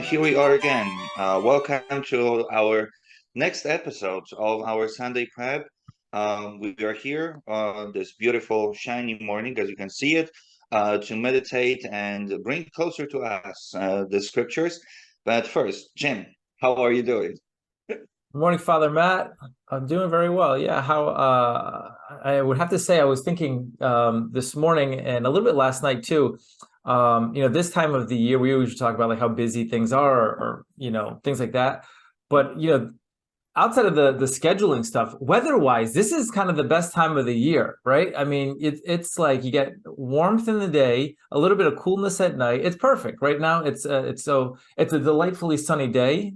here we are again. Welcome to our next episode of our Sunday Prep. We are here on this beautiful, shiny morning, as you can see it, to meditate and bring closer to us the scriptures. But first, Jim, how are you doing? Good morning, Father Matt. I'm doing very well. Yeah, how I would have to say I was thinking this morning and a little bit last night too. This time of the year we usually talk about like how busy things are or things like that. But outside of the scheduling stuff, weather-wise, this is kind of the best time of the year, right? I mean, it's like you get warmth in the day, a little bit of coolness at night. It's perfect. Right now, it's a delightfully sunny day,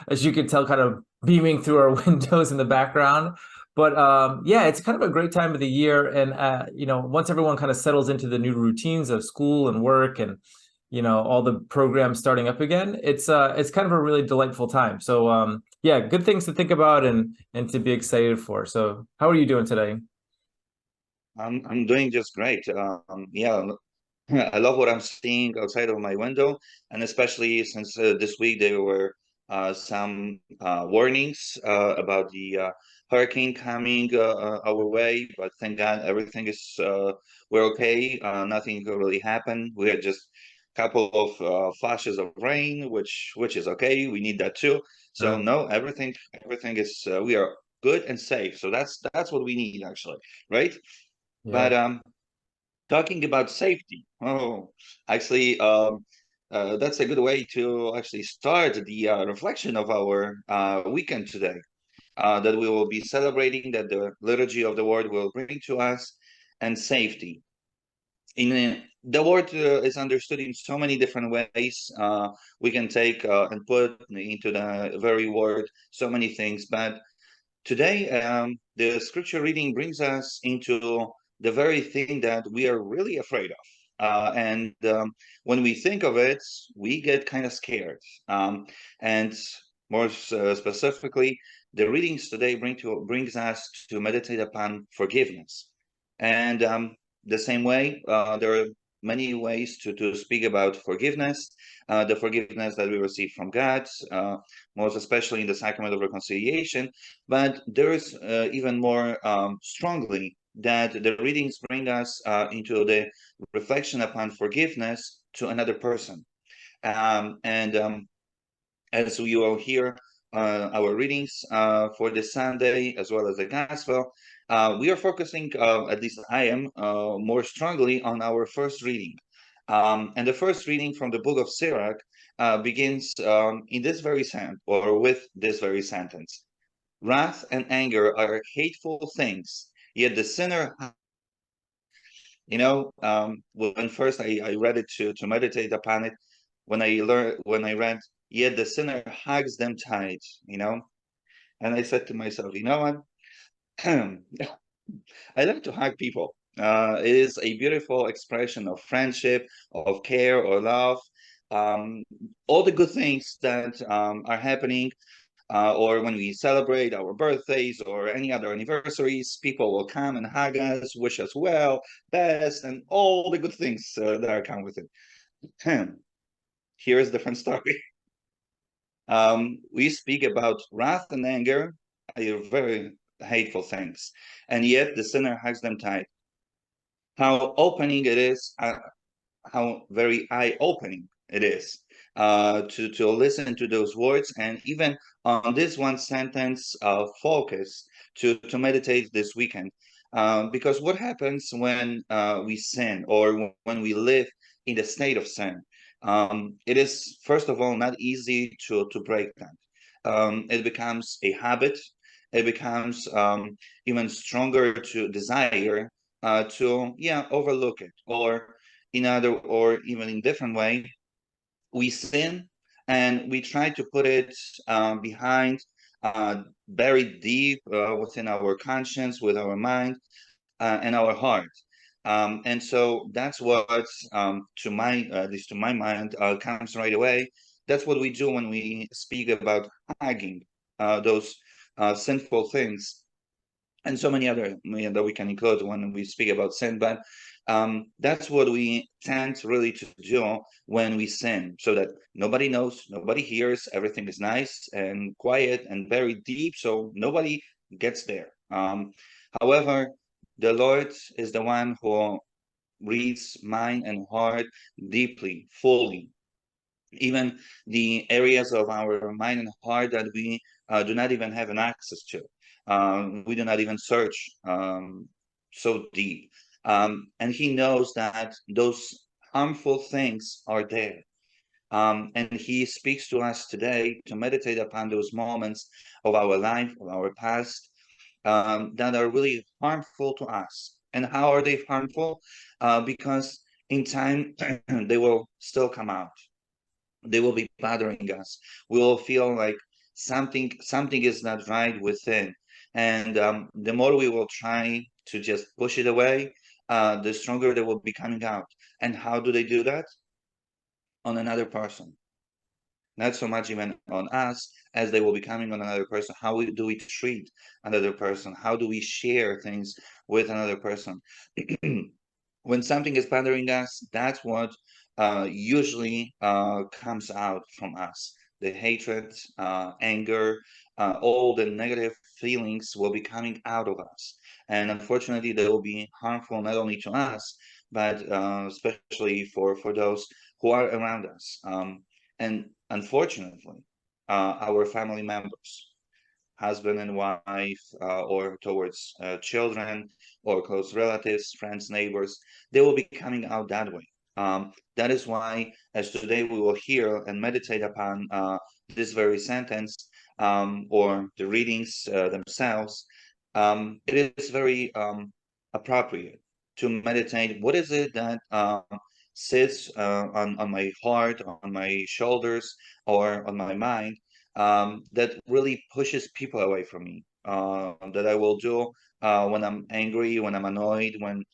as you can tell, kind of beaming through our windows in the background. But yeah, it's kind of a great time of the year, and once everyone kind of settles into the new routines of school and work and all the programs starting up again, it's kind of a really delightful time. So yeah, good things to think about and to be excited for. So how are you doing today? I'm doing just great. Yeah, I love what I'm seeing outside of my window, and especially since this week there were some warnings about the hurricane coming our way. But thank God everything is we're okay. Nothing really happened. We had just a couple of flashes of rain, which is okay. We need that too. So Uh, no, everything is we are good and safe. So that's what we need actually, right? yeah. But talking about safety. Oh, actually, that's a good way to actually start the reflection of our weekend today. That we will be celebrating that the liturgy of the word will bring to us and safety. The word is understood in so many different ways. We can take and put into the very word so many things, but today, the scripture reading brings us into the very thing that we are really afraid of. And when we think of it, we get kind of scared. And more specifically, the readings today brings us to meditate upon forgiveness. And the same way, there are many ways to speak about forgiveness, the forgiveness that we receive from God, most especially in the sacrament of reconciliation. But there is even more strongly that the readings bring us into the reflection upon forgiveness to another person. And as we will hear our readings for this Sunday, as well as the Gospel, we are focusing, at least I am, more strongly on our first reading. And the first reading from the book of Sirach begins in this very sentence, or with this very sentence. Wrath and anger are hateful things, yet the sinner, when first I read it to meditate upon it, when I read, yet the sinner hugs them tight, and I said to myself, you know what? I like to hug people. It is a beautiful expression of friendship, of care or love. Um, all the good things that are happening or when we celebrate our birthdays or any other anniversaries, people will come and hug us, wish us well, best, and all the good things that come with it. Here's a different story. We speak about wrath and anger, very hateful things, and yet the sinner hugs them tight. How opening it is, how very eye-opening it is to listen to those words, and even on this one sentence focus to meditate this weekend. Because what happens when we sin or when we live in the state of sin? It is, first of all, not easy to break that. It becomes a habit. It becomes even stronger to desire to, yeah, overlook it, or in other or even in different way, we sin and we try to put it behind, buried deep within our conscience, with our mind and our heart. And so that's what, at least to my mind, comes right away. That's what we do when we speak about hugging those sinful things, and so many other that we can include when we speak about sin. But That's what we tend really to do when we sin, so that nobody knows, nobody hears, everything is nice and quiet and very deep, so nobody gets there. However, the Lord is the one who reads mind and heart deeply, fully. Even the areas of our mind and heart that we do not even have an access to. We do not even search so deep. And he knows that those harmful things are there. And he speaks to us today to meditate upon those moments of our life, of our past, that are really harmful to us. And how are they harmful? Because in time, they will still come out. They will be bothering us. We will feel like something is not right within. And the more we will try to just push it away, the stronger they will be coming out. And how do they do that? On another person. Not so much even on us as they will be coming on another person. Do we treat another person? How do we share things with another person? When something is bothering us, that's what usually comes out from us. The hatred, anger, all the negative feelings will be coming out of us. And unfortunately, they will be harmful not only to us, but especially for those who are around us. And unfortunately, our family members, husband and wife, or towards children or close relatives, friends, neighbors, they will be coming out that way. That is why, as today we will hear and meditate upon this very sentence, or the readings themselves, it is very appropriate to meditate. What is it that sits on my heart, on my shoulders, or on my mind, that really pushes people away from me, that I will do when I'm angry, when I'm annoyed, when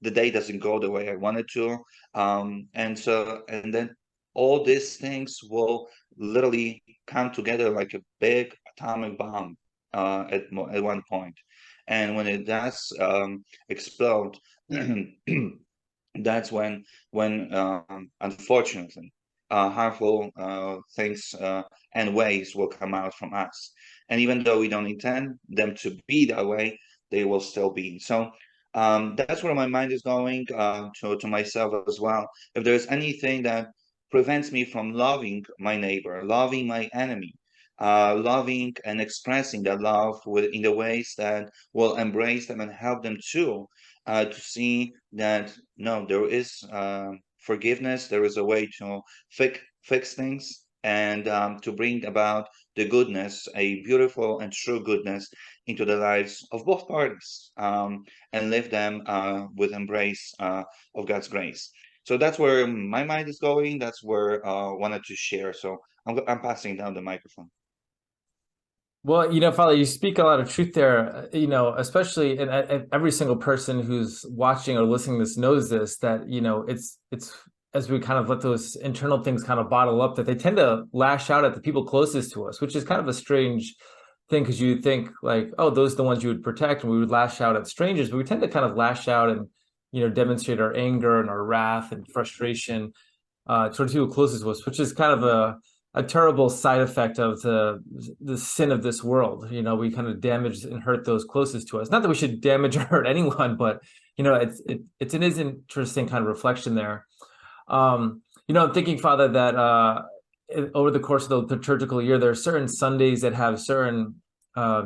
the day doesn't go the way I wanted to. And then all these things will literally come together like a big atomic bomb at one point. And when it does explode, that's when unfortunately harmful things and ways will come out from us. And even though we don't intend them to be that way, they will still be. So that's where my mind is going, to myself as well. If there's anything that prevents me from loving my neighbor, loving my enemy, loving and expressing that love in the ways that will embrace them and help them to see that no, there is forgiveness, there is a way to fix things, and to bring about the goodness, a beautiful and true goodness into the lives of both parties, and live them with embrace of God's grace. So that's where my mind is going. That's where I wanted to share. So I'm passing down the microphone. Well, Father, you speak a lot of truth there, especially, and every single person who's watching or listening to this knows this, that, it's as we kind of let those internal things kind of bottle up, that they tend to lash out at the people closest to us, which is kind of a strange thing, because you think like, oh, those are the ones you would protect, and we would lash out at strangers, but we tend to kind of lash out and, demonstrate our anger and our wrath and frustration towards people closest to us, which is kind of a terrible side effect of the sin of this world. We kind of damage and hurt those closest to us. Not that we should damage or hurt anyone, but it's an interesting kind of reflection there. I'm thinking, Father, that over the course of the liturgical year, there are certain Sundays that have certain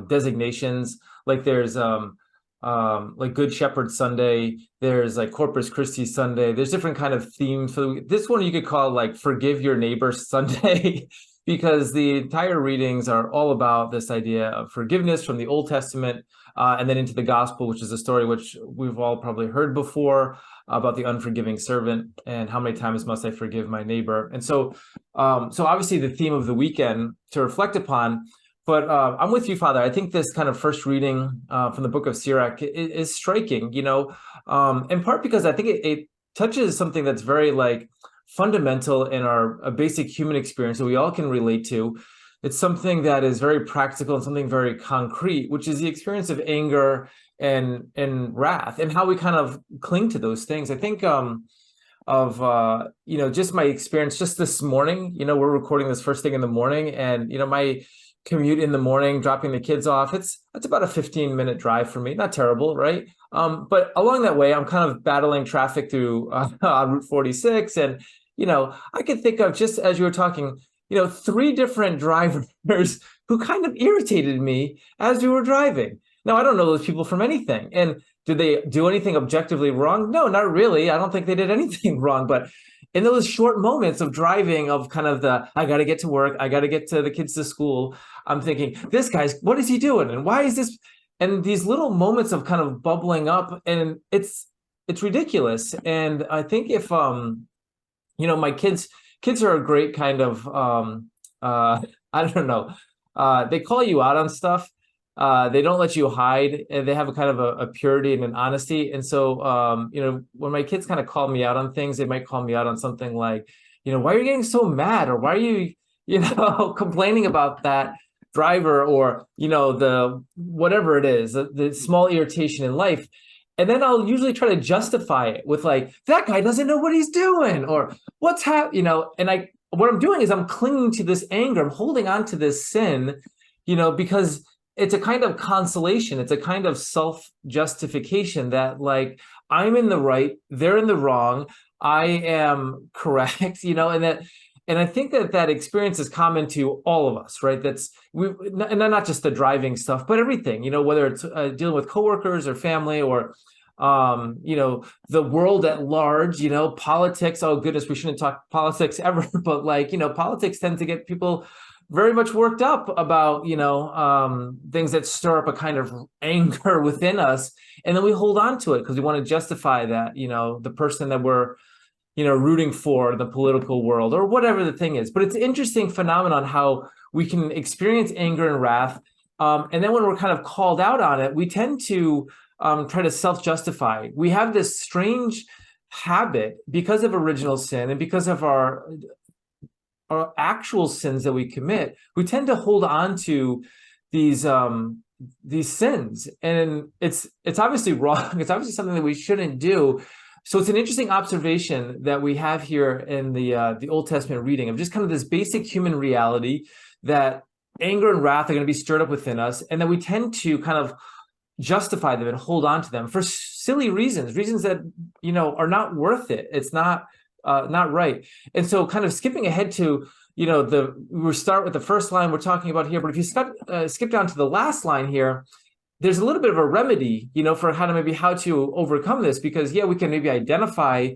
designations. Like there's like Good Shepherd Sunday, there's like Corpus Christi Sunday, there's different kind of themes. So this one you could call like Forgive Your Neighbor Sunday, because the entire readings are all about this idea of forgiveness from the Old Testament, and then into the gospel, which is a story which we've all probably heard before, about the unforgiving servant and how many times must I forgive my neighbor. And so obviously the theme of the weekend to reflect upon. But I'm with you, Father. I think this kind of first reading from the book of Sirach is striking, in part because I think it touches something that's very like fundamental in a basic human experience that we all can relate to. It's something that is very practical and something very concrete, which is the experience of anger and wrath, and how we kind of cling to those things. I think of just my experience just this morning. We're recording this first thing in the morning, and my commute in the morning, dropping the kids off, it's about a 15-minute drive for me. Not terrible, right? But along that way, I'm kind of battling traffic through on Route 46, and I could think of, just as you were talking, three different drivers who kind of irritated me as we were driving. Now, I don't know those people from anything, and did they do anything objectively wrong? No, not really. I don't think they did anything wrong. But in those short moments of driving, of kind of I got to get to work, I got to get to the kids to school, I'm thinking, this guy's, what is he doing? And why is this? And these little moments of kind of bubbling up, and it's ridiculous. And I think if, my kids are a great kind of, I don't know, they call you out on stuff. They don't let you hide, and they have a kind of a purity and an honesty. And so, when my kids kind of call me out on things, they might call me out on something like, why are you getting so mad? Or why are you, complaining about that driver, or, the, whatever it is, the small irritation in life. And then I'll usually try to justify it with like, that guy doesn't know what he's doing, or what's happening, and what I'm doing is I'm clinging to this anger. I'm holding on to this sin, because it's a kind of consolation. It's a kind of self-justification that, like, I'm in the right, they're in the wrong, I am correct, and I think that experience is common to all of us, right? And not just the driving stuff, but everything, whether it's dealing with coworkers or family, or, the world at large, politics. Oh goodness, we shouldn't talk politics ever, but politics tend to get people very much worked up about, things that stir up a kind of anger within us. And then we hold on to it because we want to justify that, the person that we're, rooting for, the political world, or whatever the thing is. But it's an interesting phenomenon how we can experience anger and wrath. And then when we're kind of called out on it, we tend to try to self-justify. We have this strange habit, because of original sin and because of our actual sins that we commit, we tend to hold on to these sins, and it's obviously wrong. It's obviously something that we shouldn't do. So it's an interesting observation that we have here in the Old Testament reading, of just kind of this basic human reality that anger and wrath are going to be stirred up within us, and that we tend to kind of justify them and hold on to them for silly reasons that are not worth it. It's not right. And so, kind of skipping ahead to we start with the first line we're talking about here, but if you skip down to the last line here, there's a little bit of a remedy, for how to overcome this, because we can maybe identify,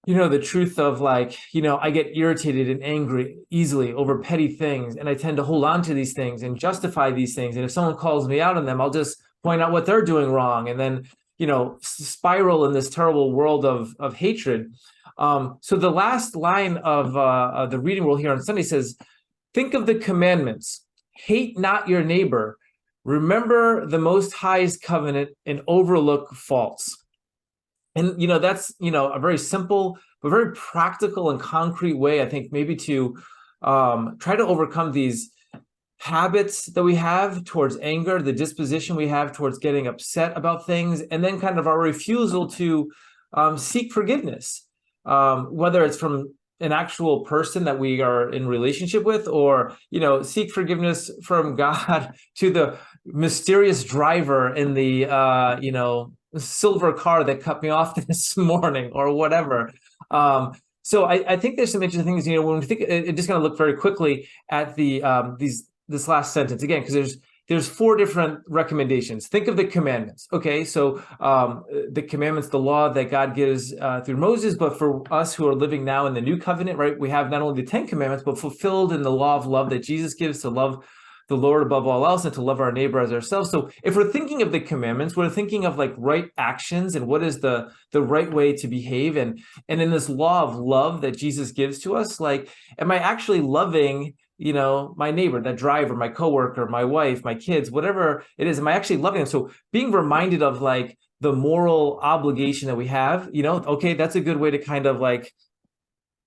the truth of, like, I get irritated and angry easily over petty things, and I tend to hold on to these things and justify these things. And if someone calls me out on them, I'll just point out what they're doing wrong, and then, spiral in this terrible world of hatred. So the last line of the reading we'll hear on Sunday says, think of the commandments, hate not your neighbor, remember the Most High's covenant, and overlook faults. And, that's, a very simple, but very practical and concrete way, I think, maybe to try to overcome these habits that we have towards anger, the disposition we have towards getting upset about things, and then kind of our refusal to seek forgiveness, whether it's from an actual person that we are in relationship with, or, seek forgiveness from God to the mysterious driver in the, silver car that cut me off this morning, or whatever. So I think there's some interesting things, when we think, just going to look very quickly at this last sentence again, because there's four different recommendations. Think of the commandments. Okay, so the commandments, the law that God gives through Moses, but for us who are living now in the new covenant, right, we have not only the 10 commandments, but fulfilled in the law of love that Jesus gives, to love the Lord above all else and to love our neighbor as ourselves. So if we're thinking of the commandments, we're thinking of, like, right actions and what is the right way to behave. And in this law of love that Jesus gives to us, like, am I actually loving, my neighbor, that driver, my coworker, my wife, my kids, whatever it is? Am I actually loving them? So being reminded of, like, the moral obligation that we have, okay, that's a good way to kind of, like,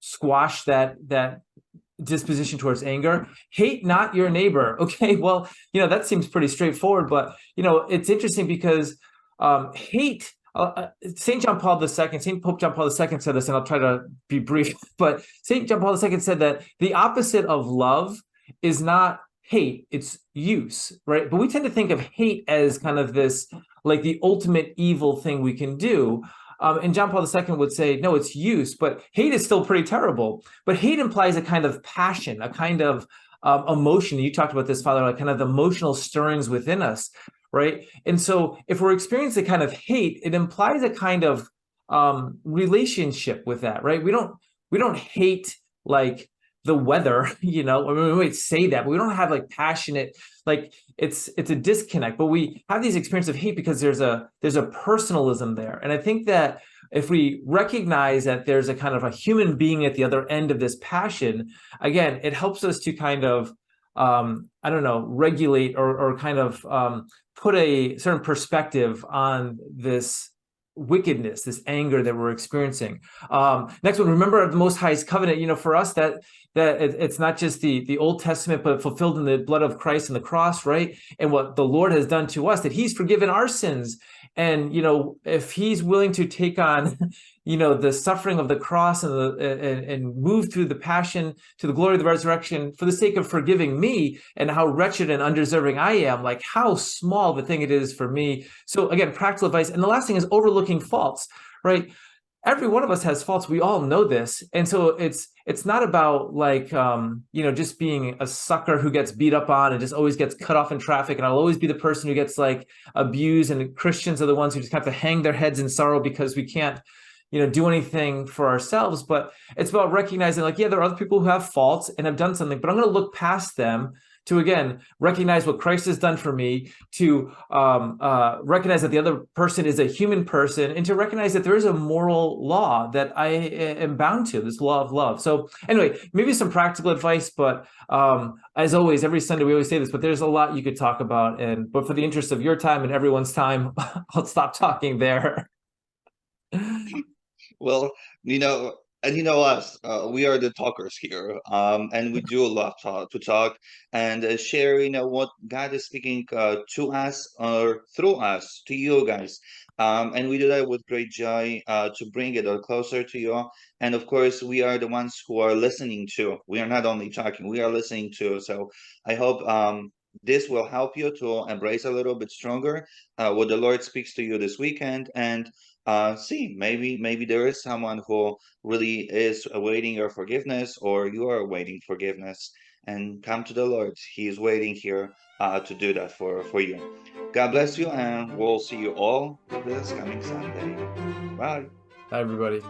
squash that disposition towards anger. Hate not your neighbor. Okay, well, that seems pretty straightforward, but it's interesting because hate. Saint John Paul II, Saint Pope John Paul II said this, and I'll try to be brief. But Saint John Paul II said that the opposite of love is not hate; it's use, right? But we tend to think of hate as kind of this, like the ultimate evil thing we can do. And John Paul II would say, no, it's use, but hate is still pretty terrible. But hate implies a kind of passion, a kind of emotion. You talked about this, Father, like kind of the emotional stirrings within us, right? And so if we're experiencing a kind of hate, it implies a kind of relationship with that, right? We don't hate like the weather, I mean, we might say that, but we don't have like passionate, like it's a disconnect. But we have these experiences of hate because there's a personalism there. And I think that if we recognize that there's a kind of a human being at the other end of this passion, again, it helps us to kind of I don't know, regulate or kind of put a certain perspective on this wickedness, this anger that we're experiencing. Next one, remember the Most High's covenant. For us, that it's not just the Old Testament, but fulfilled in the blood of Christ and the cross, right? And what the Lord has done to us, that He's forgiven our sins. And if He's willing to take on the suffering of the cross and move through the passion to the glory of the resurrection for the sake of forgiving me, and how wretched and undeserving I am, like how small of a thing it is for me. So again, practical advice. And the last thing is overlooking faults, right? Every one of us has faults. We all know this. And so it's not about like, just being a sucker who gets beat up on and just always gets cut off in traffic. And I'll always be the person who gets like abused, and Christians are the ones who just have to hang their heads in sorrow because we can't do anything for ourselves. But it's about recognizing like, yeah, there are other people who have faults and have done something, but I'm going to look past them to, again, recognize what Christ has done for me, to recognize that the other person is a human person, and to recognize that there is a moral law that I am bound to, this law of love. So anyway, maybe some practical advice, but as always, every Sunday we always say this, but there's a lot you could talk about. But for the interest of your time and everyone's time, I'll stop talking there. Well, and us, we are the talkers here, and we do love to talk and share, what God is speaking to us or through us to you guys. And we do that with great joy to bring it closer to you. And of course, we are the ones who are listening to. We are not only talking, we are listening to. So I hope this will help you to embrace a little bit stronger what the Lord speaks to you this weekend. And see, maybe there is someone who really is awaiting your forgiveness, or you are awaiting forgiveness, and come to the Lord. He is waiting here to do that for you. God bless you, and we'll see you all this coming Sunday. Bye. Bye, everybody.